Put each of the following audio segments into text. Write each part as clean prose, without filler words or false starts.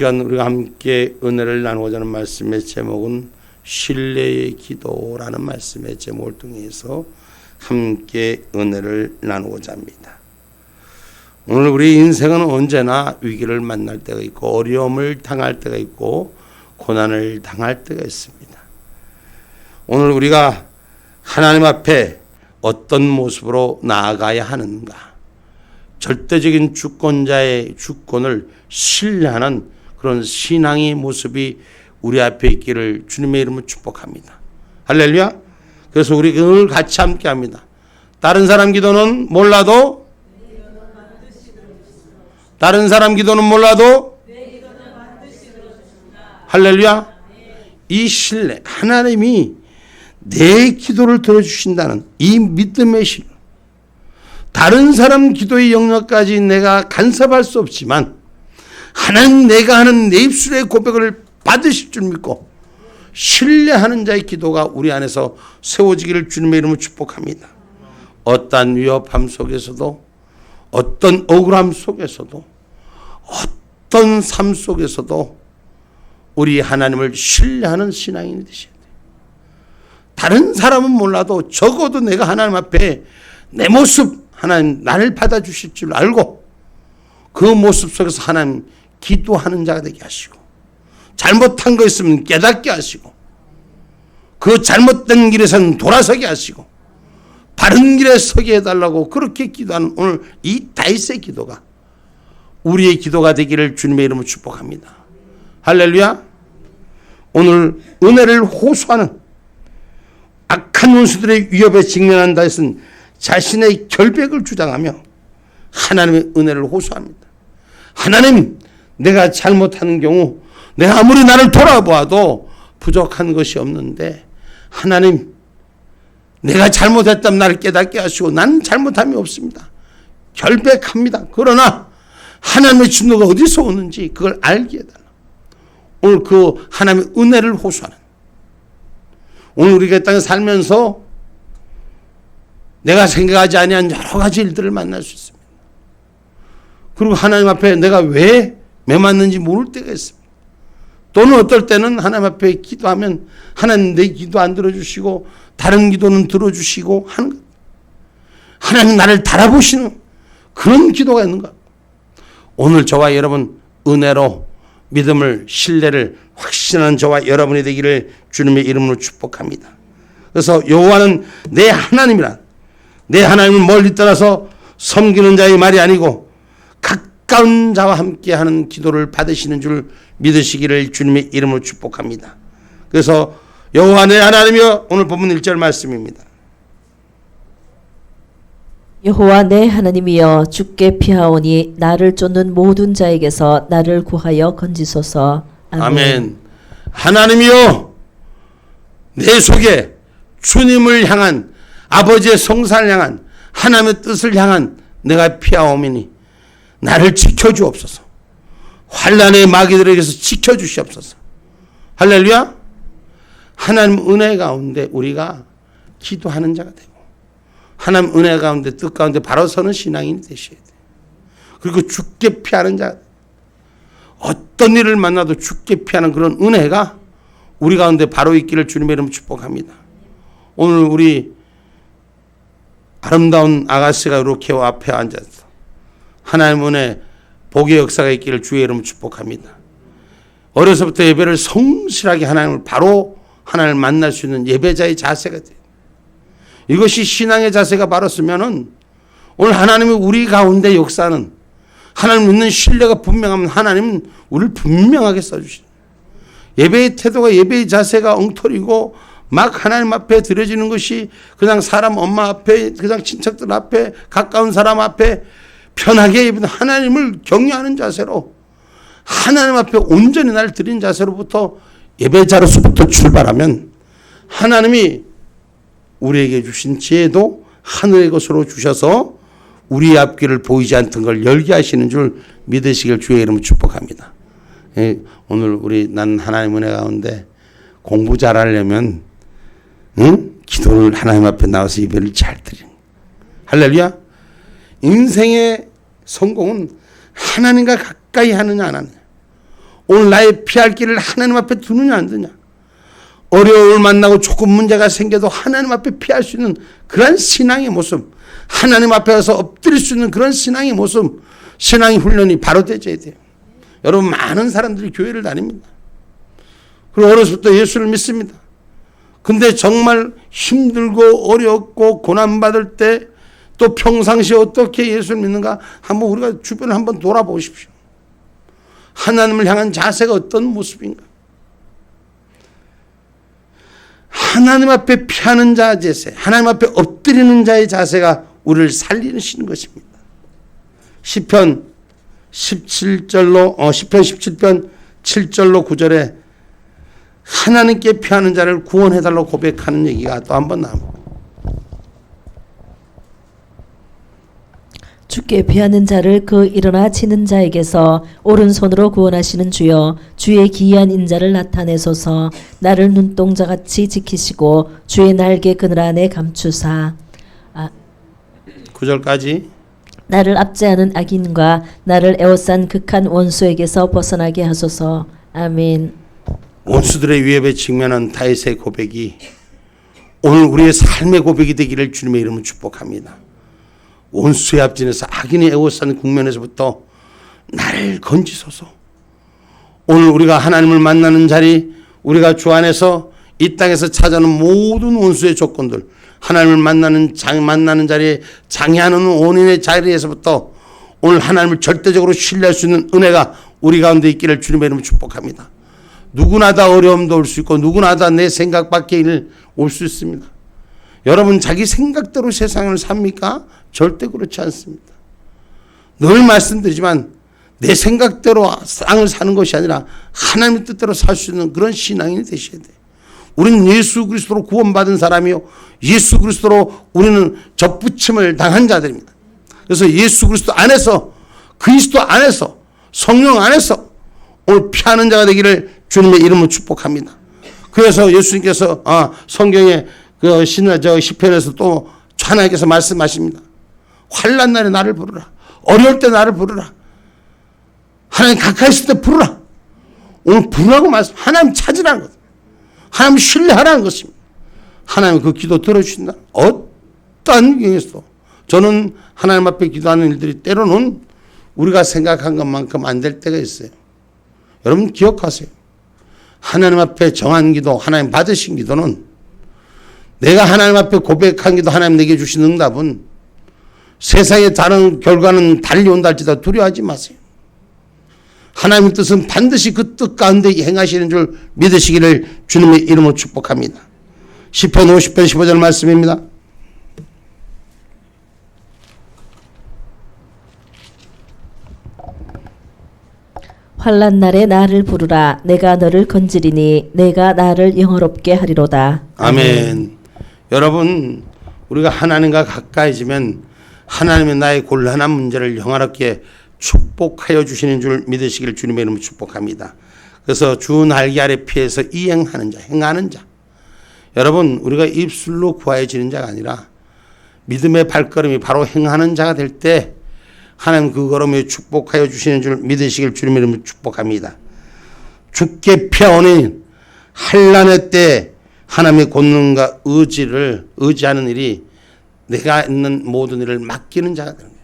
시간 우리가 함께 은혜를 나누고자 하는 말씀의 제목은 신뢰의 기도라는 말씀의 제목을 통해서 함께 은혜를 나누고자 합니다. 오늘 우리 인생은 언제나 위기를 만날 때가 있고 어려움을 당할 때가 있고 고난을 당할 때가 있습니다. 오늘 우리가 하나님 앞에 어떤 모습으로 나아가야 하는가? 절대적인 주권자의 주권을 신뢰하는 그런 신앙의 모습이 우리 앞에 있기를 주님의 이름으로 축복합니다. 할렐루야. 그래서 우리 늘 같이 함께 합니다. 다른 사람 기도는 몰라도 할렐루야. 이 신뢰, 하나님이 내 기도를 들어주신다는 이 믿음의 신뢰. 다른 사람 기도의 영역까지 내가 간섭할 수 없지만 하나님 내가 하는 내 입술의 고백을 받으실 줄 믿고 신뢰하는 자의 기도가 우리 안에서 세워지기를 주님의 이름으로 축복합니다. 어떤 위협함 속에서도 어떤 억울함 속에서도 어떤 삶 속에서도 우리 하나님을 신뢰하는 신앙인이 되셔야 돼요. 다른 사람은 몰라도 적어도 내가 하나님 앞에 내 모습 하나님 나를 받아주실 줄 알고 그 모습 속에서 하나님 기도하는 자가 되게 하시고 잘못한 거 있으면 깨닫게 하시고 그 잘못된 길에서는 돌아서게 하시고 바른 길에 서게 해달라고 그렇게 기도하는 오늘 이 다윗의 기도가 우리의 기도가 되기를 주님의 이름으로 축복합니다. 할렐루야. 오늘 은혜를 호소하는 악한 원수들의 위협에 직면한 다윗은 자신의 결백을 주장하며 하나님의 은혜를 호소합니다. 하나님, 내가 잘못하는 경우 내가 아무리 나를 돌아보아도 부족한 것이 없는데 하나님, 내가 잘못했다면 나를 깨닫게 하시고 나는 잘못함이 없습니다. 결백합니다. 그러나 하나님의 진노가 어디서 오는지 그걸 알게 해달라. 오늘 그 하나님의 은혜를 호소하는 오늘 우리가 이 땅에 살면서 내가 생각하지 아니한 여러 가지 일들을 만날 수 있습니다. 그리고 하나님 앞에 내가 왜 매맞는지 모를 때가 있습니다. 또는 어떨 때는 하나님 앞에 기도하면 하나님 내 기도 안 들어주시고 다른 기도는 들어주시고 하는 것. 하나님 나를 달아보시는 그런 기도가 있는 것. 오늘 저와 여러분 은혜로 믿음을 신뢰를 확신하는 저와 여러분이 되기를 주님의 이름으로 축복합니다. 그래서 여호와는 내 하나님이라. 내 하나님을 멀리 떠나서 섬기는 자의 말이 아니고 가까운 자와 함께하는 기도를 받으시는 줄 믿으시기를 주님의 이름으로 축복합니다. 그래서 여호와 내 하나님이여 오늘 본문 1절 말씀입니다. 여호와 내 하나님이여 주께 피하오니 나를 쫓는 모든 자에게서 나를 구하여 건지소서. 아멘. 아멘. 하나님이여 내 속에 주님을 향한 아버지의 성산을 향한 하나님의 뜻을 향한 내가 피하오미니 나를 지켜주옵소서. 환난의 마귀들에게서 지켜주시옵소서. 할렐루야. 하나님 은혜 가운데 우리가 기도하는 자가 되고 하나님 은혜 가운데 뜻 가운데 바로 서는 신앙인이 되셔야 돼요. 그리고 죽게 피하는 자, 어떤 일을 만나도 죽게 피하는 그런 은혜가 우리 가운데 바로 있기를 주님의 이름으로 축복합니다. 오늘 우리 아름다운 아가씨가 이렇게 앞에 앉아서 하나님 은혜 복의 역사가 있기를 주의 이름으로 축복합니다. 어려서부터 예배를 성실하게 하나님을 바로 하나님을 만날 수 있는 예배자의 자세가 돼요. 이것이 신앙의 자세가 바로서면은 오늘 하나님이 우리 가운데 역사는 하나님 믿는 신뢰가 분명하면 하나님은 우리를 분명하게 써주시죠. 예배의 태도가 예배의 자세가 엉터리고 막 하나님 앞에 드려지는 것이 그냥 사람 엄마 앞에 그냥 친척들 앞에 가까운 사람 앞에 편하게 예배는 하나님을 경외하는 자세로 하나님 앞에 온전히 나를 드린 자세로부터 예배자로서부터 출발하면 하나님이 우리에게 주신 지혜도 하늘의 것으로 주셔서 우리의 앞길을 보이지 않던 걸 열게 하시는 줄 믿으시길 주의 이름으로 축복합니다. 오늘 우리 난 하나님 은혜 가운데 공부 잘하려면 기도를 하나님 앞에 나와서 예배를 잘 드리는 할렐루야. 인생의 성공은 하나님과 가까이 하느냐 안 하느냐. 오늘 나의 피할 길을 하나님 앞에 두느냐 안 두냐. 어려움을 만나고 조금 문제가 생겨도 하나님 앞에 피할 수 있는 그런 신앙의 모습, 하나님 앞에 가서 엎드릴 수 있는 그런 신앙의 모습, 신앙의 훈련이 바로 되져야 돼요. 여러분, 많은 사람들이 교회를 다닙니다. 그리고 어려서부터 예수를 믿습니다. 근데 정말 힘들고 어렵고 고난받을 때 또 평상시에 어떻게 예수를 믿는가 한번 우리가 주변을 한번 돌아보십시오. 하나님을 향한 자세가 어떤 모습인가. 하나님 앞에 피하는 자의 자세, 하나님 앞에 엎드리는 자의 자세가 우리를 살리시는 것입니다. 시편 17편 7절로 9절에 하나님께 피하는 자를 구원해달라고 고백하는 얘기가 또 한 번 나옵니다. 주께 피하는 자를 그 일어나 치는 자에게서 오른손으로 구원하시는 주여, 주의 기이한 인자를 나타내소서. 나를 눈동자같이 지키시고 주의 날개 그늘 안에 감추사. 9절까지. 나를 압제하는 악인과 나를 에워싼 극한 원수에게서 벗어나게 하소서. 아멘. 원수들의 위협에 직면한 다윗의 고백이 오늘 우리의 삶의 고백이 되기를 주님의 이름으로 축복합니다. 원수의 앞진에서 악인이 에워싼 국면에서부터 나를 건지소서. 오늘 우리가 하나님을 만나는 자리, 우리가 주 안에서 이 땅에서 찾아오는 모든 원수의 조건들, 하나님을 만나는 자리에 장애하는 원인의 자리에서부터 오늘 하나님을 절대적으로 신뢰할 수 있는 은혜가 우리 가운데 있기를 주님의 이름으로 축복합니다. 누구나 다 어려움도 올 수 있고 누구나 다 내 생각 밖에 올 수 있습니다. 여러분, 자기 생각대로 세상을 삽니까? 절대 그렇지 않습니다. 늘 말씀드리지만 내 생각대로 땅을 사는 것이 아니라 하나님의 뜻대로 살 수 있는 그런 신앙인이 되셔야 돼요. 우리는 예수 그리스도로 구원받은 사람이요, 예수 그리스도로 우리는 접붙임을 당한 자들입니다. 그래서 예수 그리스도 안에서, 그리스도 안에서, 성령 안에서 오늘 피하는 자가 되기를 주님의 이름으로 축복합니다. 그래서 예수님께서 성경에 그 시편에서 또 하나님께서 말씀하십니다. 환난 날에 나를 부르라. 어려울 때 나를 부르라. 하나님 가까이 있을 때 부르라. 오늘 부르라고 말씀. 하나님 찾으라는 것. 하나님 신뢰하라는 것입니다. 하나님 그 기도 들어주신다. 어떠한 경우에서도 저는 하나님 앞에 기도하는 일들이 때로는 우리가 생각한 것만큼 안 될 때가 있어요. 여러분 기억하세요. 하나님 앞에 정한 기도, 하나님 받으신 기도는, 내가 하나님 앞에 고백한 기도, 하나님 내게 주신 응답은 세상의 다른 결과는 달려온다 할지라도 두려워하지 마세요. 하나님의 뜻은 반드시 그 뜻 가운데 행하시는 줄 믿으시기를 주님의 이름으로 축복합니다. 시편 50편 15절 말씀입니다. 환난 날에 나를 부르라. 내가 너를 건지리니 내가 나를 영화롭게 하리로다. 아멘. 여러분, 우리가 하나님과 가까이지면 하나님의 나의 곤란한 문제를 영화롭게 축복하여 주시는 줄 믿으시기를 주님의 이름으로 축복합니다. 그래서 주 날개 아래 피해서 이행하는 자, 행하는 자. 여러분, 우리가 입술로 구하여지는 자가 아니라 믿음의 발걸음이 바로 행하는 자가 될 때 하나님 그 걸음에 축복하여 주시는 줄 믿으시길 주님의 이름으로 축복합니다. 주께 피하오니 환난의 때 하나님의 권능과 의지를 의지하는 일이 내가 있는 모든 일을 맡기는 자가 되는 거예요.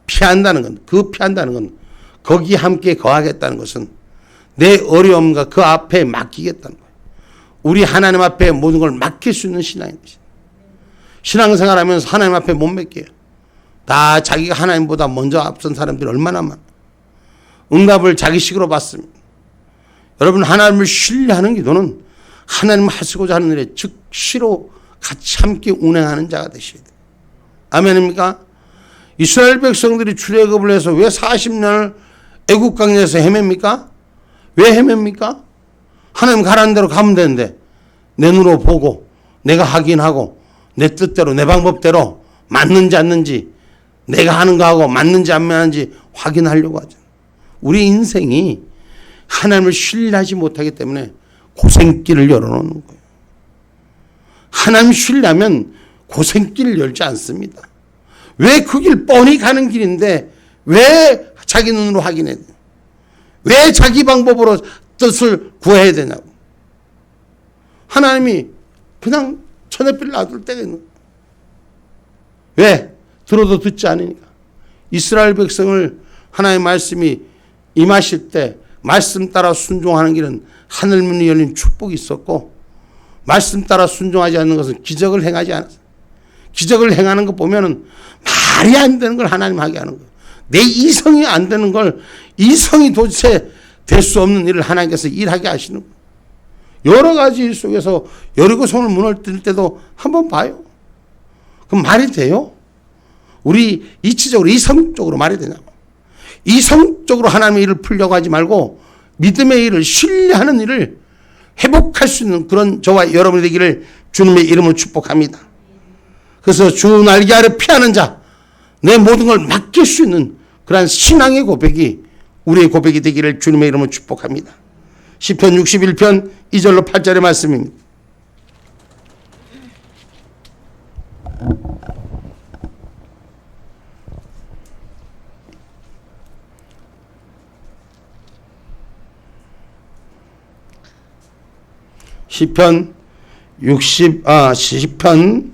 피한다는 건, 피한다는 건 거기에 함께 거하겠다는 것은 내 어려움과 그 앞에 맡기겠다는 거예요. 우리 하나님 앞에 모든 걸 맡길 수 있는 신앙인 것이에요. 신앙생활하면서 하나님 앞에 못 맡겨요. 다 자기가 하나님보다 먼저 앞선 사람들이 얼마나 많아. 응답을 자기식으로 받습니다. 여러분, 하나님을 신뢰하는 기도는 하나님을 하시고자 하는 일에 즉시로 같이 함께 운행하는 자가 되셔야 돼요. 아멘입니까? 이스라엘 백성들이 출애굽을 해서 왜 40년을 애국 강야에서 헤맵니까? 왜 헤맵니까? 하나님 가라는 대로 가면 되는데 내 눈으로 보고 내가 확인하고 내 뜻대로 내 방법대로 맞는지 안 맞는지, 내가 하는 거하고 맞는지 안 맞는지 확인하려고 하죠. 우리 인생이 하나님을 신뢰하지 못하기 때문에 고생길을 열어놓는 거예요. 하나님 신뢰하면 고생길을 열지 않습니다. 왜 그 길 뻔히 가는 길인데 왜 자기 눈으로 확인해야 돼요? 왜 자기 방법으로 뜻을 구해야 되냐고. 하나님이 그냥 천혜비를 놔둘 때가 있는 거예요. 왜? 들어도 듣지 않으니까. 이스라엘 백성을 하나님의 말씀이 임하실 때 말씀 따라 순종하는 길은 하늘문이 열린 축복이 있었고, 말씀 따라 순종하지 않는 것은 기적을 행하지 않았어요. 기적을 행하는 것 보면은 말이 안 되는 걸 하나님 하게 하는 거예요. 내 이성이 안 되는 걸, 이성이 도대체 될 수 없는 일을 하나님께서 일하게 하시는 거예요. 여러 가지 일 속에서 여리고성을 무너뜨릴 때도 한번 봐요. 그럼 말이 돼요? 우리 이치적으로, 이성적으로 말이 되냐고. 이성적으로 하나님의 일을 풀려고 하지 말고 믿음의 일을, 신뢰하는 일을 회복할 수 있는 그런 저와 여러분이 되기를 주님의 이름으로 축복합니다. 그래서 주 날개 아래 피하는 자, 내 모든 걸 맡길 수 있는 그러한 신앙의 고백이 우리의 고백이 되기를 주님의 이름으로 축복합니다. 시편 61편 2절로 8절의 말씀입니다. 시편 61편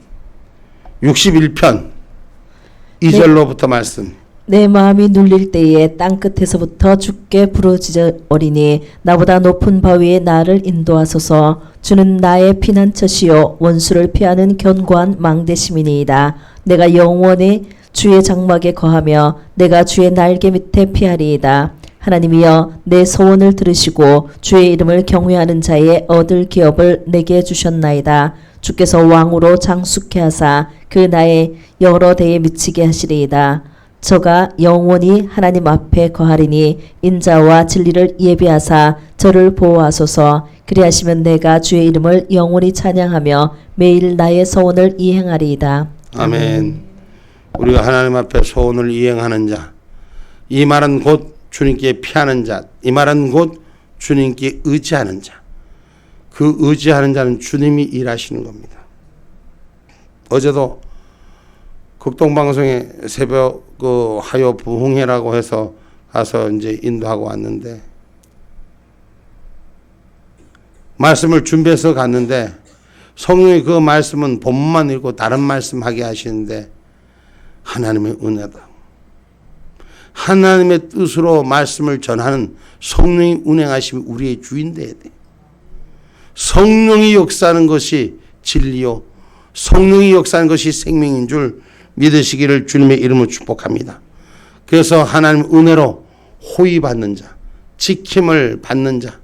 2절로부터 말씀. 내 마음이 눌릴 때에 땅끝에서부터 주께 부르짖으리니 나보다 높은 바위에 나를 인도하소서. 주는 나의 피난처시요 원수를 피하는 견고한 망대심이니이다. 내가 영원히 주의 장막에 거하며 내가 주의 날개 밑에 피하리이다. 하나님이여 내 소원을 들으시고 주의 이름을 경외하는 자의 얻을 기업을 내게 주셨나이다. 주께서 왕으로 장수케 하사 그 나의 여러 대에 미치게 하시리이다. 저가 영원히 하나님 앞에 거하리니 인자와 진리를 예비하사 저를 보호하소서. 그리하시면 내가 주의 이름을 영원히 찬양하며 매일 나의 소원을 이행하리이다. 아멘. 우리가 하나님 앞에 소원을 이행하는 자, 이 말은 곧 주님께 피하는 자, 이 말은 곧 주님께 의지하는 자. 그 의지하는 자는 주님이 일하시는 겁니다. 어제도 극동방송에 새벽 하요 부흥회라고 해서 가서 이제 인도하고 왔는데, 말씀을 준비해서 갔는데 성령이 그 말씀은 본문만 읽고 다른 말씀 하게 하시는데, 하나님의 은혜다. 하나님의 뜻으로 말씀을 전하는 성령이 운행하심이 우리의 주인 되어야 돼. 성령이 역사하는 것이 진리요, 성령이 역사하는 것이 생명인 줄 믿으시기를 주님의 이름으로 축복합니다. 그래서 하나님 은혜로 호의받는 자, 지킴을 받는 자,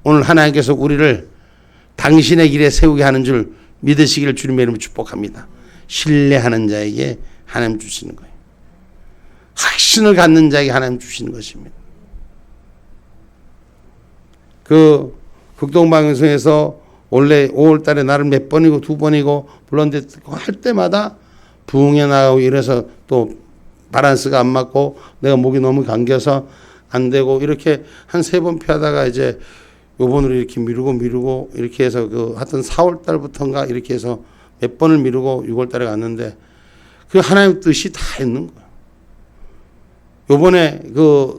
오늘 하나님께서 우리를 당신의 길에 세우게 하는 줄 믿으시기를 주님의 이름으로 축복합니다. 신뢰하는 자에게 하나님 주시는 거예요. 확신을 갖는 자에게 하나님 주시는 것입니다. 그 극동방송에서 원래 5월달에 나를 몇 번이고 2번이고 불렀는데 할 때마다 부흥에 나가고 이래서 또 바란스가 안 맞고 내가 목이 너무 감겨서 안 되고 이렇게 한 3번 피하다가 이제 요번으로 이렇게 미루고 이렇게 해서 하여튼 4월달부터인가 이렇게 해서 몇 번을 미루고 6월달에 갔는데 그 하나님의 뜻이 다 있는 거야. 요번에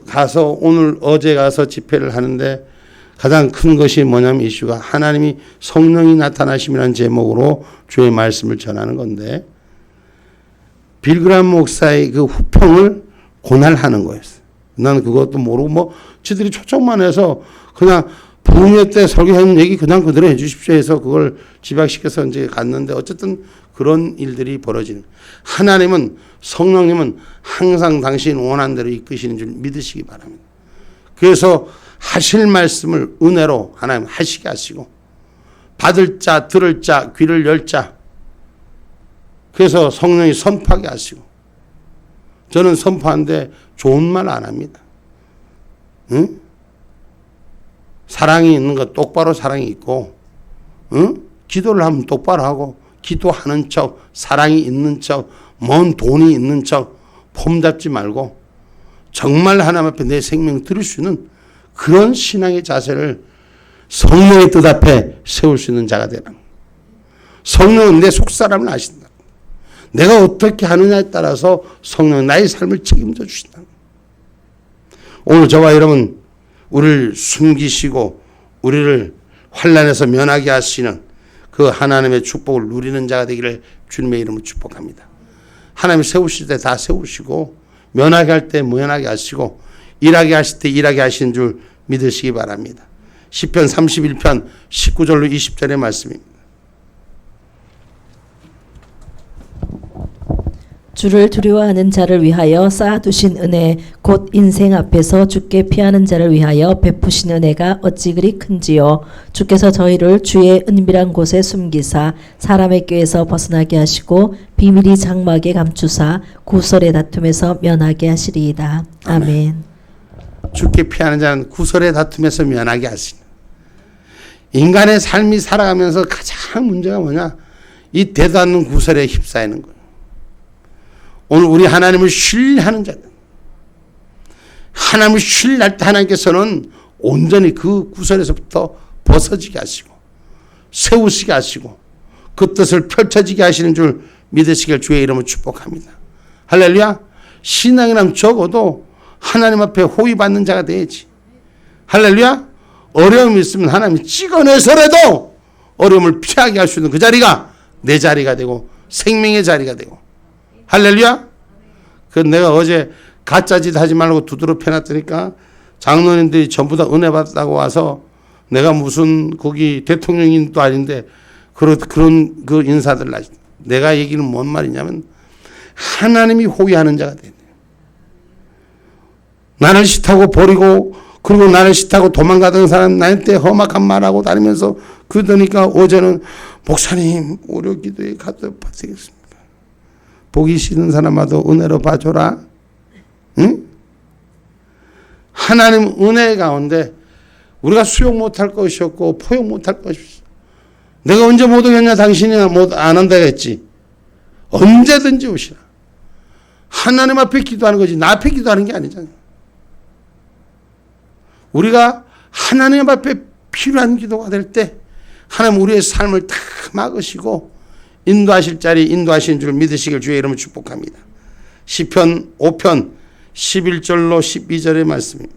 가서 어제 가서 집회를 하는데 가장 큰 것이 뭐냐면 이슈가 하나님이 성령이 나타나심이라는 제목으로 주의 말씀을 전하는 건데, 빌그람 목사의 그 후평을 고날하는 거였어요. 나는 그것도 모르고 지들이 초청만 해서 그냥 부흥회 때 설교하는 얘기 그냥 그대로 해주십시오 해서 그걸 집약시켜서 이제 갔는데, 어쨌든 그런 일들이 벌어지는. 하나님은, 성령님은 항상 당신 원하는 대로 이끄시는 줄 믿으시기 바랍니다. 그래서 하실 말씀을 은혜로 하나님 하시게 하시고, 받을 자, 들을 자, 귀를 열 자, 그래서 성령이 선포하게 하시고, 저는 선포하는데 좋은 말 안 합니다. 응? 사랑이 있는 거 똑바로 사랑이 있고, 응? 기도를 하면 똑바로 하고, 기도하는 척, 사랑이 있는 척, 먼 돈이 있는 척, 폼 잡지 말고, 정말 하나님 앞에 내 생명 들을 수 있는 그런 신앙의 자세를 성령의 뜻 앞에 세울 수 있는 자가 되라. 성령은 내 속사람을 아신다. 내가 어떻게 하느냐에 따라서 성령은 나의 삶을 책임져 주신다. 오늘 저와 여러분 우리를 숨기시고 우리를 환난에서 면하게 하시는 그 하나님의 축복을 누리는 자가 되기를 주님의 이름으로 축복합니다. 하나님 세우실 때 다 세우시고 면하게 할 때 면하게 하시고 일하게 하실 때 일하게 하시는 줄 믿으시기 바랍니다. 시편 31편 19절로 20절의 말씀입니다. 주를 두려워하는 자를 위하여 쌓아두신 은혜 곧 인생 앞에서 주께 피하는 자를 위하여 베푸신 은혜가 어찌 그리 큰지요. 주께서 저희를 주의 은밀한 곳에 숨기사 사람의 꾀에서 벗어나게 하시고 비밀이 장막에 감추사 구설의 다툼에서 면하게 하시리이다. 아멘. 주께 피하는 자는 구설의 다툼에서 면하게 하시는. 인간의 삶이 살아가면서 가장 문제가 뭐냐? 이 되도 않는 구설에 휩싸이는 거예요. 오늘 우리 하나님을 신뢰하는 자들, 하나님을 신뢰할 때 하나님께서는 온전히 그 구설에서부터 벗어지게 하시고 세우시게 하시고 그 뜻을 펼쳐지게 하시는 줄 믿으시길 주의 이름으로 축복합니다. 할렐루야. 신앙이라면 적어도 하나님 앞에 호위받는 자가 돼야지. 할렐루야. 어려움이 있으면 하나님이 찍어내서라도 어려움을 피하게 할 수 있는 그 자리가 내 자리가 되고 생명의 자리가 되고. 할렐루야. 그 내가 어제 가짜 짓 하지 말고 두드러 펴놨더니까 장로님들이 전부 다 은혜 받았다고 와서 내가 무슨 거기 대통령인도 아닌데 그런 그 인사들 나지. 내가 얘기는 뭔 말이냐면 하나님이 호위하는 자가 돼야 돼. 나를 싫다고 버리고 그리고 나를 싫다고 도망가던 사람 나한테 험악한 말하고 다니면서 그러니까 어제는 목사님 오려 기도에 가도 받으겠습니다. 보기 싫은 사람마도 은혜로 봐줘라. 응? 하나님 은혜 가운데 우리가 수용 못할 것이 없고 포용 못할 것이 없어. 내가 언제 못 오겠냐 당신이 못 안 한다고 했지. 언제든지 오시라. 하나님 앞에 기도하는 거지 나 앞에 기도하는 게 아니잖아요. 우리가 하나님 앞에 필요한 기도가 될 때 하나님 우리의 삶을 다 막으시고 인도하실 자리 인도하시는 줄 믿으시길 주의 이름으로 축복합니다. 시편 5편 11절로 12절의 말씀입니다.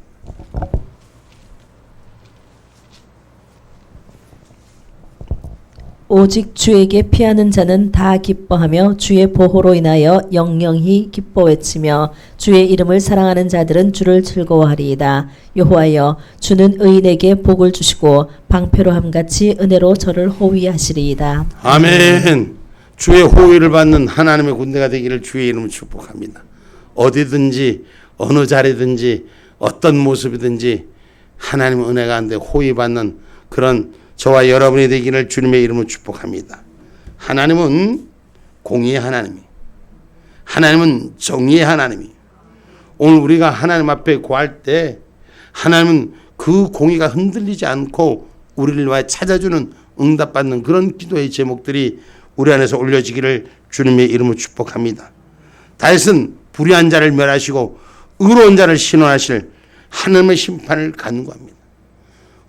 오직 주에게 피하는 자는 다 기뻐하며 주의 보호로 인하여 영영히 기뻐 외치며 주의 이름을 사랑하는 자들은 주를 즐거워하리이다. 여호와여 주는 의인에게 복을 주시고 방패로함같이 은혜로 저를 호위하시리이다. 아멘. 주의 호위를 받는 하나님의 군대가 되기를 주의 이름으로 축복합니다. 어디든지 어느 자리든지 어떤 모습이든지 하나님의 은혜 가운데 호위받는 그런 저와 여러분이 되기를 주님의 이름으로 축복합니다. 하나님은 공의의 하나님이, 하나님은 정의의 하나님이. 오늘 우리가 하나님 앞에 구할 때 하나님은 그 공의가 흔들리지 않고 우리를 위하여 찾아주는 응답받는 그런 기도의 제목들이 우리 안에서 올려지기를 주님의 이름으로 축복합니다. 다윗은 불의한 자를 멸하시고 의로운 자를 신원하실 하나님의 심판을 간구합니다.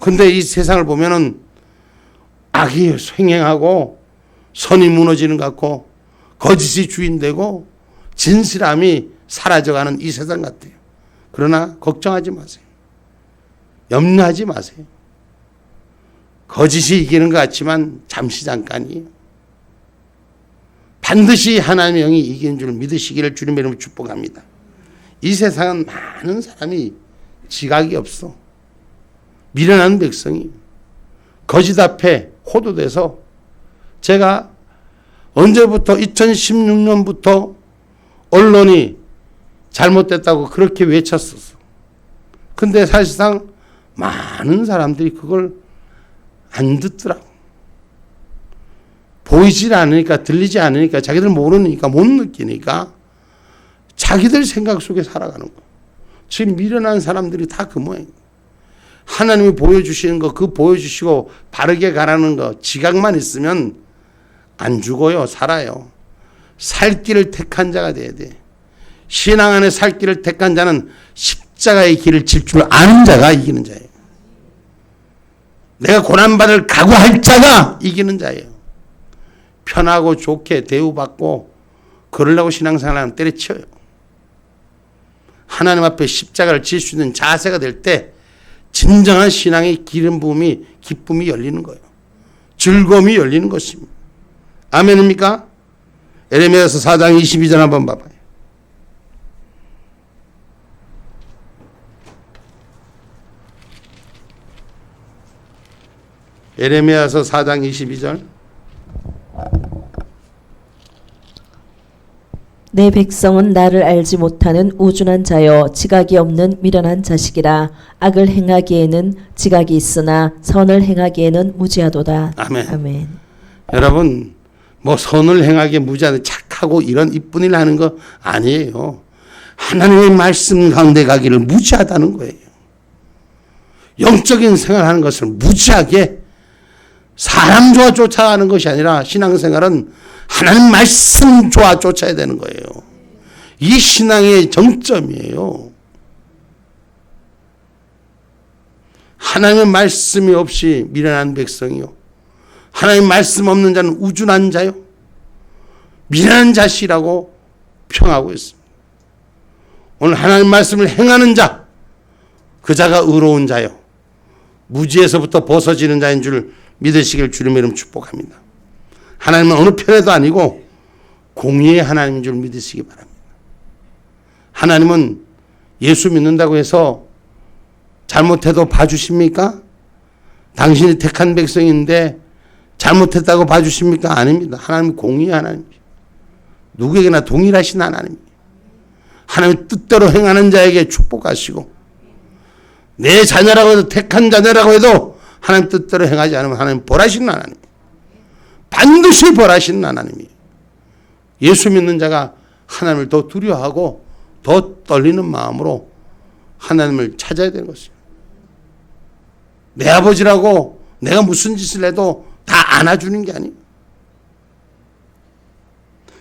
그런데 이 세상을 보면은 악이 횡행하고 선이 무너지는 것 같고 거짓이 주인되고 진실함이 사라져가는 이 세상 같아요. 그러나 걱정하지 마세요. 염려하지 마세요. 거짓이 이기는 것 같지만 잠시 잠깐이에요. 반드시 하나님의 영이 이기는 줄 믿으시기를 주님의 이름으로 축복합니다. 이 세상은 많은 사람이 지각이 없어. 미련한 백성이 거짓 앞에 호도돼서 제가 언제부터 2016년부터 언론이 잘못됐다고 그렇게 외쳤었어. 근데 사실상 많은 사람들이 그걸 안 듣더라고. 보이질 않으니까 들리지 않으니까 자기들 모르니까 못 느끼니까 자기들 생각 속에 살아가는 거야. 지금 미련한 사람들이 다 그 모양이야. 하나님이 보여주시는 거 그 보여주시고 바르게 가라는 거 지각만 있으면 안 죽어요. 살아요. 살 길을 택한 자가 돼야 돼. 신앙 안에 살 길을 택한 자는 십자가의 길을 질 줄 아는 자가 이기는 자예요. 내가 고난받을 각오할 자가 이기는 자예요. 편하고 좋게 대우받고 그러려고 신앙생활하면 때려치워요. 하나님 앞에 십자가를 질 수 있는 자세가 될 때 진정한 신앙의 기름 부음이 기쁨이 열리는 거예요. 즐거움이 열리는 것입니다. 아멘입니까? 에레미야서 4장 22절 한번 봐봐요. 에레미야서 4장 22절. 내 백성은 나를 알지 못하는 우준한 자여 지각이 없는 미련한 자식이라. 악을 행하기에는 지각이 있으나 선을 행하기에는 무지하도다. 아멘. 아멘. 여러분, 뭐 선을 행하기에 무지하게 착하고 이런 이쁜 일 하는 거 아니에요. 하나님의 말씀 가운데 가기를 무지하다는 거예요. 영적인 생활하는 것을 무지하게 사람 좋아 쫓아가는 것이 아니라 신앙생활은 하나님 말씀 좋아 쫓아야 되는 거예요. 이 신앙의 정점이에요. 하나님의 말씀이 없이 미련한 백성이요. 하나님 말씀 없는 자는 우준한 자요. 미련한 자시라고 평하고 있습니다. 오늘 하나님 말씀을 행하는 자, 그 자가 의로운 자요. 무지에서부터 벗어지는 자인 줄 믿으시길 주님의 이름 축복합니다. 하나님은 어느 편에도 아니고 공의의 하나님인 줄 믿으시기 바랍니다. 하나님은 예수 믿는다고 해서 잘못해도 봐주십니까? 당신이 택한 백성인데 잘못했다고 봐주십니까? 아닙니다. 하나님은 공의의 하나님입니다. 누구에게나 동일하신 하나님입니다. 하나님의 뜻대로 행하는 자에게 축복하시고 내 자녀라고 해도 택한 자녀라고 해도 하나님 뜻대로 행하지 않으면 하나님 벌하시는 하나님입니다. 반드시 벌하시는 하나님이에요. 예수 믿는 자가 하나님을 더 두려워하고 더 떨리는 마음으로 하나님을 찾아야 되는 것이에요. 내 아버지라고 내가 무슨 짓을 해도 다 안아주는 게 아니에요.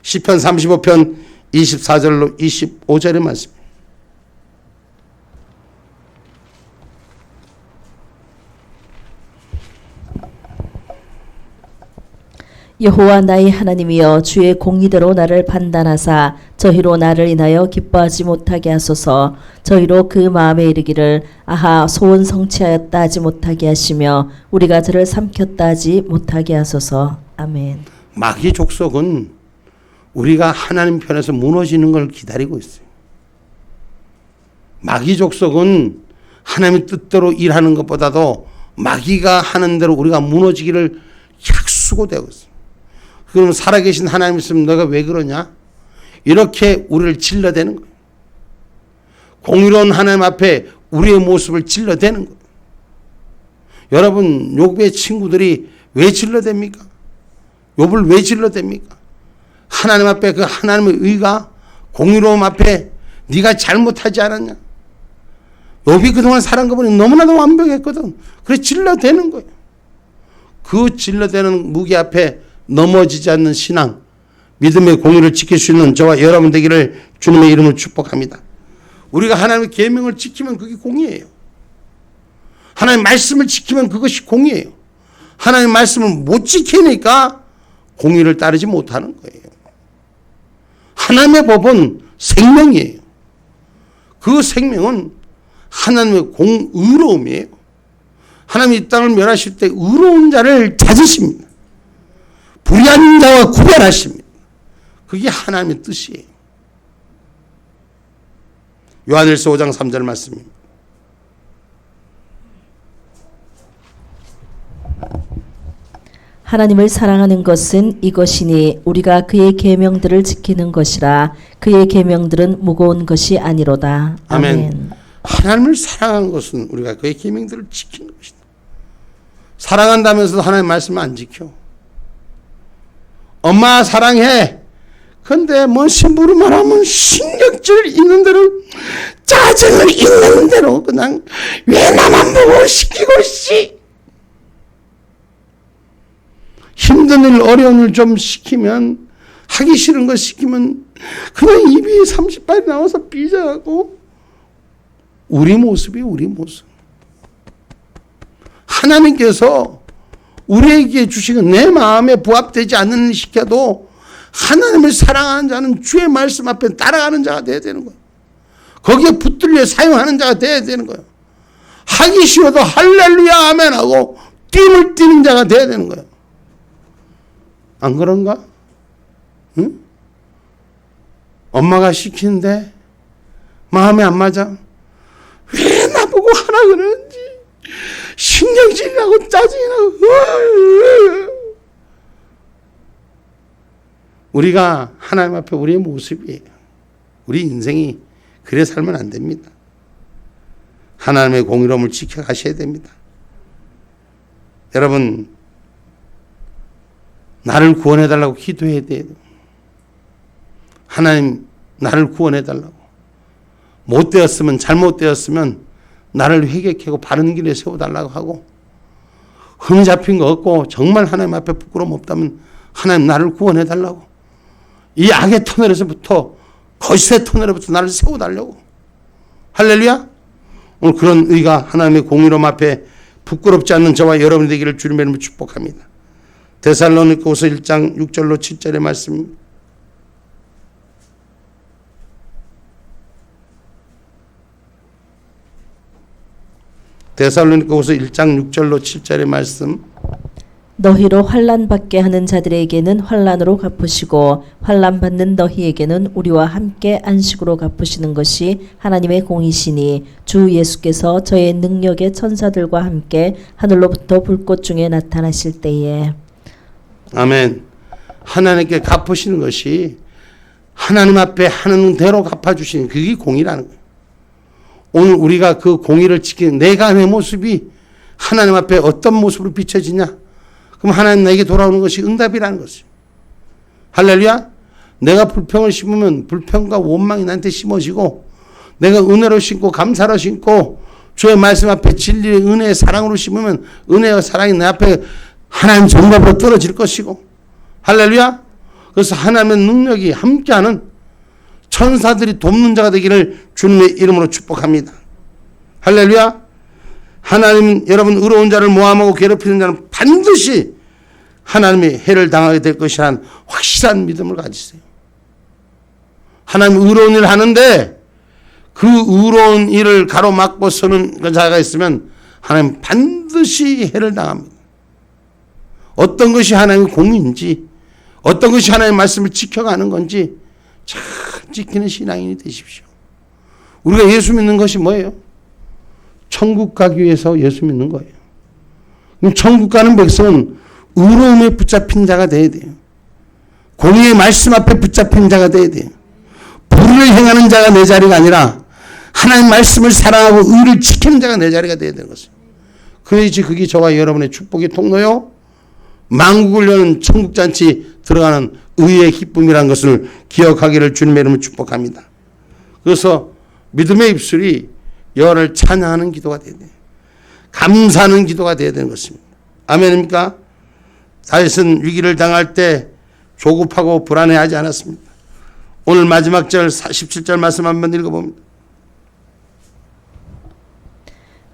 시편 35편 24절로 25절의 말씀. 여호와 나의 하나님이여 주의 공의대로 나를 판단하사 저희로 나를 인하여 기뻐하지 못하게 하소서. 저희로 그 마음에 이르기를 아하 소원 성취하였다 하지 못하게 하시며 우리가 저를 삼켰다 하지 못하게 하소서. 아멘. 마귀 족속은 우리가 하나님 편에서 무너지는 걸 기다리고 있어요. 마귀 족속은 하나님의 뜻대로 일하는 것보다도 마귀가 하는 대로 우리가 무너지기를 약수고되고 있어요. 그러면 살아계신 하나님 있으면 너가 왜 그러냐? 이렇게 우리를 질러대는 거예요. 공의로운 하나님 앞에 우리의 모습을 질러대는 거예요. 여러분, 욥의 친구들이 왜 질러댑니까? 욥을 왜 질러댑니까? 하나님 앞에 그 하나님의 의가 공의로움 앞에 네가 잘못하지 않았냐? 욥이 그동안 살은 거 보니 너무나도 완벽했거든. 그래서 질러대는 거예요. 그 질러대는 무기 앞에 넘어지지 않는 신앙, 믿음의 공의를 지킬 수 있는 저와 여러분 되기를 주님의 이름으로 축복합니다. 우리가 하나님의 계명을 지키면 그게 공의예요. 하나님의 말씀을 지키면 그것이 공의예요. 하나님의 말씀을 못 지키니까 공의를 따르지 못하는 거예요. 하나님의 법은 생명이에요. 그 생명은 하나님의 의로움이에요. 하나님이 이 땅을 멸하실 때 의로운 자를 찾으십니다. 불의한 자와 구별하십니다. 그게 하나님의 뜻이에요. 요한일서 5장 3절 말씀입니다. 하나님을 사랑하는 것은 이것이니 우리가 그의 계명들을 지키는 것이라. 그의 계명들은 무거운 것이 아니로다. 아멘. 아멘. 하나님을 사랑하는 것은 우리가 그의 계명들을 지키는 것이다. 사랑한다면서도 하나님의 말씀을 안 지켜. 엄마 사랑해. 근데 뭐 심부름을 하면 신경질 있는 대로 짜증을 있는 대로 그냥 왜 나만 보고 시키고 씨. 힘든 일 어려운 일 좀 시키면 하기 싫은 거 시키면 그냥 입이 30발이 나와서 삐져가고 우리 모습이 우리 모습. 하나님께서 우리에게 주시는 내 마음에 부합되지 않는 일 시켜도 하나님을 사랑하는 자는 주의 말씀 앞에 따라가는 자가 되어야 되는 거예요. 거기에 붙들려 사용하는 자가 되어야 되는 거예요. 하기 쉬워도 할렐루야 아멘 하고 띠을 띠는 자가 돼야 되는 거예요. 안 그런가? 응? 엄마가 시키는데 마음에 안 맞아. 왜 나보고 하라 그러는지 신경질이 나고 짜증이 나고. 우리가 하나님 앞에 우리의 모습이에요. 우리 인생이 그래 살면 안 됩니다. 하나님의 공의로움을 지켜가셔야 됩니다. 여러분, 나를 구원해달라고 기도해야 돼요. 하나님, 나를 구원해달라고. 못되었으면, 잘못되었으면 나를 회개하고 바른 길에 세워달라고 하고, 흠 잡힌 거 없고 정말 하나님 앞에 부끄러움 없다면 하나님 나를 구원해달라고. 이 악의 터널에서부터, 거짓의 터널에부터 나를 세워달라고. 할렐루야. 오늘 그런 의가 하나님의 공의로움 앞에 부끄럽지 않는 저와 여러분이 되기를 주님의 이름으로 축복합니다. 데살로니가후서 1장 6절로 7절의 말씀입니다. 데살로니가후서 1장 6절로 7절의 말씀. 너희로 환난 받게 하는 자들에게는 환난으로 갚으시고 환난 받는 너희에게는 우리와 함께 안식으로 갚으시는 것이 하나님의 공이시니 주 예수께서 저의 능력의 천사들과 함께 하늘로부터 불꽃 중에 나타나실 때에. 아멘. 하나님께 갚으시는 것이 하나님 앞에 하는 대로 갚아주시는 그게 공의라는 거예요. 오늘 우리가 그 공의를 지키는 내가 내 모습이 하나님 앞에 어떤 모습으로 비춰지냐? 그럼 하나님 나에게 돌아오는 것이 응답이라는 것이에요. 할렐루야. 내가 불평을 심으면 불평과 원망이 나한테 심어지고, 내가 은혜로 심고 감사로 심고 주의 말씀 앞에 진리의 은혜의 사랑으로 심으면 은혜와 사랑이 내 앞에 하나님 정답으로 떨어질 것이고. 할렐루야. 그래서 하나님의 능력이 함께하는 천사들이 돕는 자가 되기를 주님의 이름으로 축복합니다. 할렐루야. 하나님, 여러분, 의로운 자를 모함하고 괴롭히는 자는 반드시 하나님의 해를 당하게 될 것이라는 확실한 믿음을 가지세요. 하나님 의로운 일을 하는데 그 의로운 일을 가로막고 서는 자가 있으면 하나님 반드시 해를 당합니다. 어떤 것이 하나님의 공의인지, 어떤 것이 하나님의 말씀을 지켜가는 건지 잘 지키는 신앙인이 되십시오. 우리가 예수 믿는 것이 뭐예요? 천국 가기 위해서 예수 믿는 거예요. 그럼 천국 가는 백성은 의로움에 붙잡힌 자가 돼야 돼요. 공의의 말씀 앞에 붙잡힌 자가 돼야 돼요. 불의를 행하는 자가 내 자리가 아니라 하나님 말씀을 사랑하고 의를 지키는 자가 내 자리가 돼야 되는 것이에요. 그래야지 그게 저와 여러분의 축복의 통로요, 만국을 여는 천국잔치 들어가는 의의 기쁨이라는 것을 기억하기를 주님의 이름으로 축복합니다. 그래서 믿음의 입술이 여호와를 찬양하는 기도가 돼야 돼요. 감사하는 기도가 돼야 되는 것입니다. 아멘입니까? 다윗은 위기를 당할 때 조급하고 불안해하지 않았습니다. 오늘 마지막 절 17절 말씀 한번 읽어봅니다.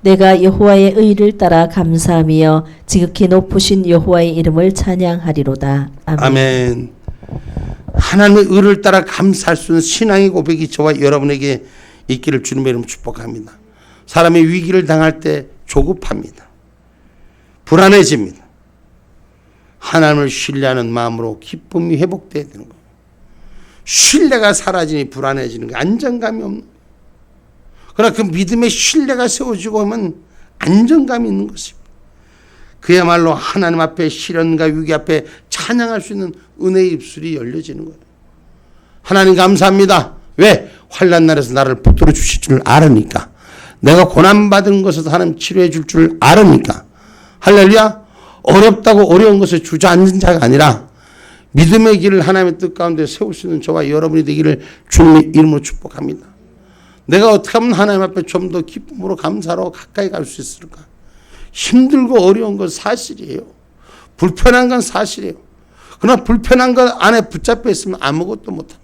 내가 여호와의 의를 따라 감사하며 지극히 높으신 여호와의 이름을 찬양하리로다. 아멘. 아멘. 하나님의 의를 따라 감사할 수 있는 신앙의 고백이 저와 여러분에게 있기를 주님의 이름으로 축복합니다. 사람이 위기를 당할 때 조급합니다. 불안해집니다. 하나님을 신뢰하는 마음으로 기쁨이 회복돼야 되는 거예요. 신뢰가 사라지니 불안해지는 게 안정감이 없는 거예요. 그러나 그 믿음의 신뢰가 세워지고 하면 안정감이 있는 것입니다. 그야말로 하나님 앞에 시련과 위기 앞에 찬양할 수 있는 은혜의 입술이 열려지는 거예요. 하나님 감사합니다. 왜? 환난 날에서 나를 붙들어 주실 줄 알으니까. 내가 고난받은 것에서 하나님 치료해 줄 줄 알으니까. 할렐루야. 어렵다고 어려운 것에 주저앉는 자가 아니라 믿음의 길을 하나님의 뜻 가운데 세울 수 있는 저와 여러분이 되기를 주님의 이름으로 축복합니다. 내가 어떻게 하면 하나님 앞에 좀 더 기쁨으로 감사로 가까이 갈 수 있을까? 힘들고 어려운 건 사실이에요. 불편한 건 사실이에요. 그러나 불편한 것 안에 붙잡혀 있으면 아무것도 못합니다.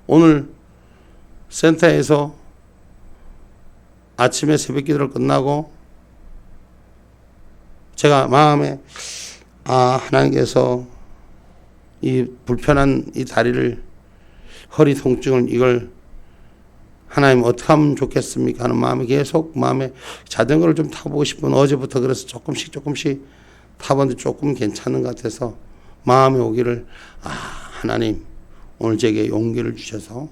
오늘 센터에서 아침에 새벽 기도를 끝나고 제가 마음에 하나님께서 이 불편한 이 다리를, 허리 통증을 이걸 하나님 어떻게 하면 좋겠습니까 하는 마음이 계속 마음에 자전거를 좀 타보고 싶은 어제부터 그래서 조금씩 타봤는데 조금 괜찮은 것 같아서 마음에 오기를 하나님 오늘 제게 용기를 주셔서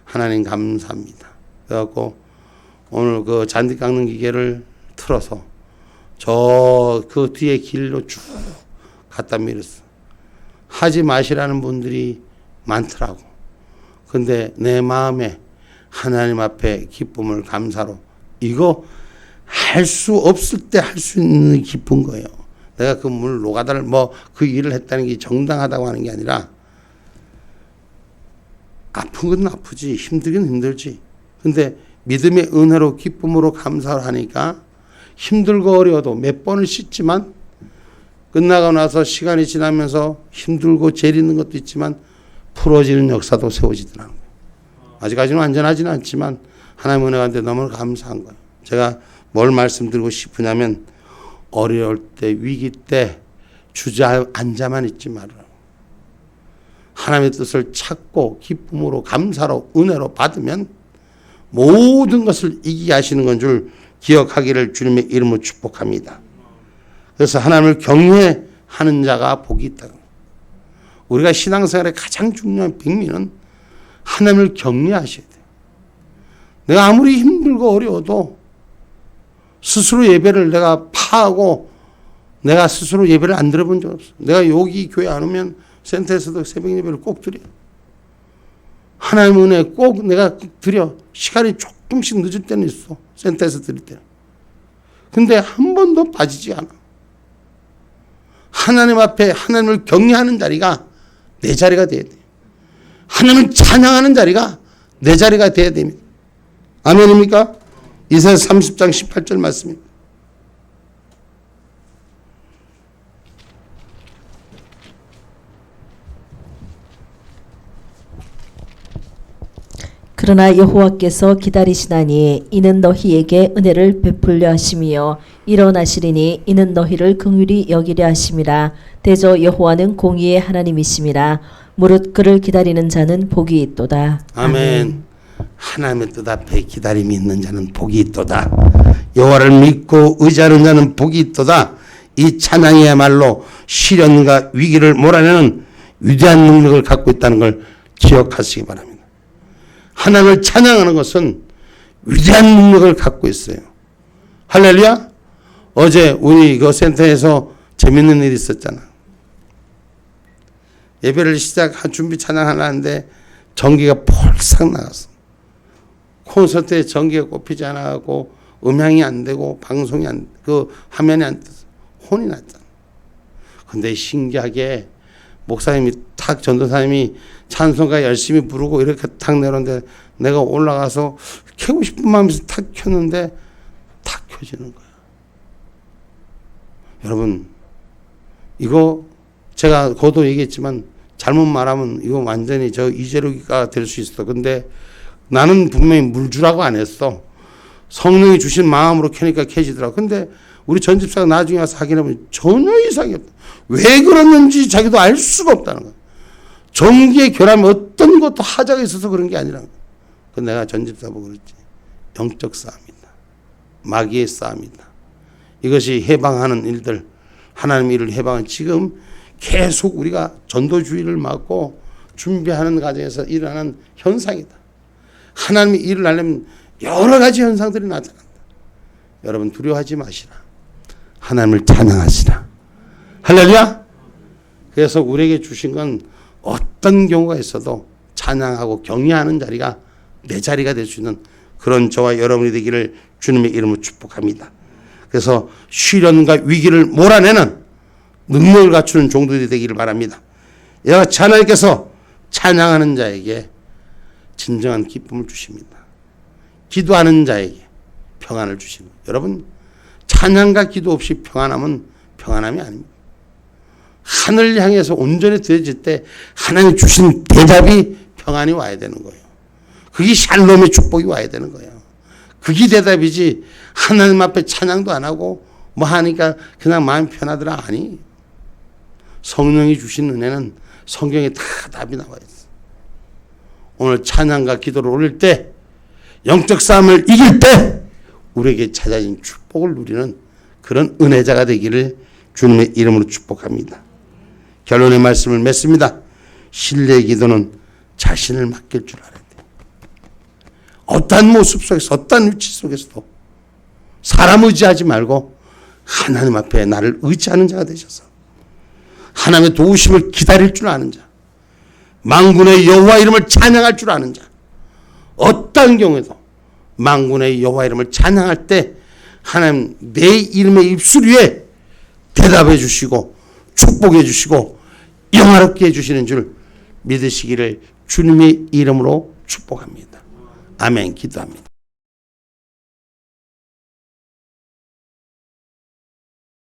하나님 감사합니다. 그래갖고 오늘 그 잔디 깎는 기계를 틀어서 저 그 뒤에 길로 쭉 갖다 밀었어. 하지 마시라는 분들이 많더라고. 근데 내 마음에 하나님 앞에 기쁨을 감사로 이거 할 수 없을 때 할 수 있는 기쁜 거예요. 내가 그 물 노가다를 그 일을 했다는 게 정당하다고 하는 게 아니라 아픈 건 아프지 힘들긴 힘들지. 근데 믿음의 은혜로 기쁨으로 감사를 하니까 힘들고 어려워도 몇 번을 씻지만 끝나고 나서 시간이 지나면서 힘들고 재리는 것도 있지만 풀어지는 역사도 세워지더라고요. 아직까지는 완전하지는 않지만 하나님의 은혜가한테 너무 감사한 거예요. 제가 뭘 말씀드리고 싶으냐면 어려울 때 위기 때 주저앉아만 있지 말으라고. 하나님의 뜻을 찾고 기쁨으로 감사로 은혜로 받으면 모든 것을 이기게 하시는 건 줄 기억하기를 주님의 이름으로 축복합니다. 그래서 하나님을 경외하는 자가 복이 있다. 우리가 신앙생활의 가장 중요한 백미는 하나님을 경외하셔야 돼요. 내가 아무리 힘들고 어려워도 스스로 예배를 내가 파하고 내가 스스로 예배를 안 드려본 적 없어. 내가 여기 교회 안 오면 센터에서도 새벽 예배를 꼭 드려. 하나님의 은혜 꼭 내가 드려. 시간이 조금씩 늦을 때는 있어. 센터에서 드릴 때는. 근데 한 번도 빠지지 않아. 하나님 앞에 하나님을 경외하는 자리가 내 자리가 돼야 돼요. 하나님을 찬양하는 자리가 내 자리가 돼야 됩니다. 아멘입니까? 이사야 30장 18절 말씀입니다. 그러나 여호와께서 기다리시나니 이는 너희에게 은혜를 베풀려 하심이요 일어나시리니 이는 너희를 긍휼히 여기려 하심이라. 대저 여호와는 공의의 하나님이심이라. 무릇 그를 기다리는 자는 복이 있도다. 아멘. 하나님의 뜻 앞에 기다림이 있는 자는 복이 있도다. 여호와를 믿고 의지하는 자는 복이 있도다. 이 찬양이야말로 시련과 위기를 몰아내는 위대한 능력을 갖고 있다는 걸 기억하시기 바랍니다. 하나님을 찬양하는 것은 위대한 능력을 갖고 있어요. 할렐루야. 어제 우리 그 센터에서 재밌는 일이 있었잖아. 예배를 시작한 준비 찬양하려는데 전기가 폴싹 나갔어. 콘서트에 전기가 꼽히지 않아갖고 음향이 안 되고 방송이 그 화면이 안 떠서 혼이 났잖아. 근데 신기하게 목사님이 전도사님이 찬송가 열심히 부르고 이렇게 탁 내렸는데 내가 올라가서 켜고 싶은 마음에서 탁 켰는데 탁 켜지는 거야. 여러분 이거 제가 거도 얘기했지만 잘못 말하면 이거 완전히 저 이재료기가 될 수 있어. 근데 나는 분명히 물주라고 안 했어. 성령이 주신 마음으로 켜니까 켜지더라고. 근데 우리 전 집사가 나중에 와서 확인해보면 전혀 이상이 없다. 왜 그러는지 자기도 알 수가 없다는 거야. 전기의 결함이 어떤 것도 하자가 있어서 그런 게 아니라는 거야. 그 내가 전 집사 보고 그랬지. 영적 싸움이다. 마귀의 싸움이다. 이것이 해방하는 일들, 하나님의 일을 해방하는 지금 계속 우리가 전도주의를 맡고 준비하는 과정에서 일어나는 현상이다. 하나님의 일을 하려면 여러 가지 현상들이 나타난다. 여러분 두려워하지 마시라. 하나님을 찬양하시라. 할렐루야. 그래서 우리에게 주신 건 어떤 경우가 있어도 찬양하고 경외하는 자리가 내 자리가 될 수 있는 그런 저와 여러분이 되기를 주님의 이름으로 축복합니다. 그래서 시련과 위기를 몰아내는 능력을 갖추는 종들이 되기를 바랍니다. 이와 같이 하나님께서 찬양하는 자에게 진정한 기쁨을 주십니다. 기도하는 자에게 평안을 주십니다. 여러분 찬양과 기도 없이 평안함은 평안함이 아닙니다. 하늘 향해서 온전히 되어질 때 하나님 주신 대답이 평안이 와야 되는 거예요. 그게 샬롬의 축복이 와야 되는 거예요. 그게 대답이지 하나님 앞에 찬양도 안 하고 뭐 하니까 그냥 마음이 편하더라. 아니. 성령이 주신 은혜는 성경에 다 답이 나와 있어. 오늘 찬양과 기도를 올릴 때 영적 싸움을 이길 때 우리에게 찾아진 축복을 누리는 그런 은혜자가 되기를 주님의 이름으로 축복합니다. 결론의 말씀을 맺습니다. 신뢰의 기도는 자신을 맡길 줄 알아야 돼요. 어떠한 모습 속에서 어떠한 위치 속에서도 사람 의지하지 말고 하나님 앞에 나를 의지하는 자가 되셔서 하나님의 도우심을 기다릴 줄 아는 자, 만군의 여호와 이름을 찬양할 줄 아는 자, 어떠한 경우에도 만군의 여호와 이름을 찬양할 때 하나님 내 이름의 입술 위에 대답해 주시고 축복해 주시고 영화롭게 해주시는 줄 믿으시기를 주님의 이름으로 축복합니다. 아멘. 기도합니다.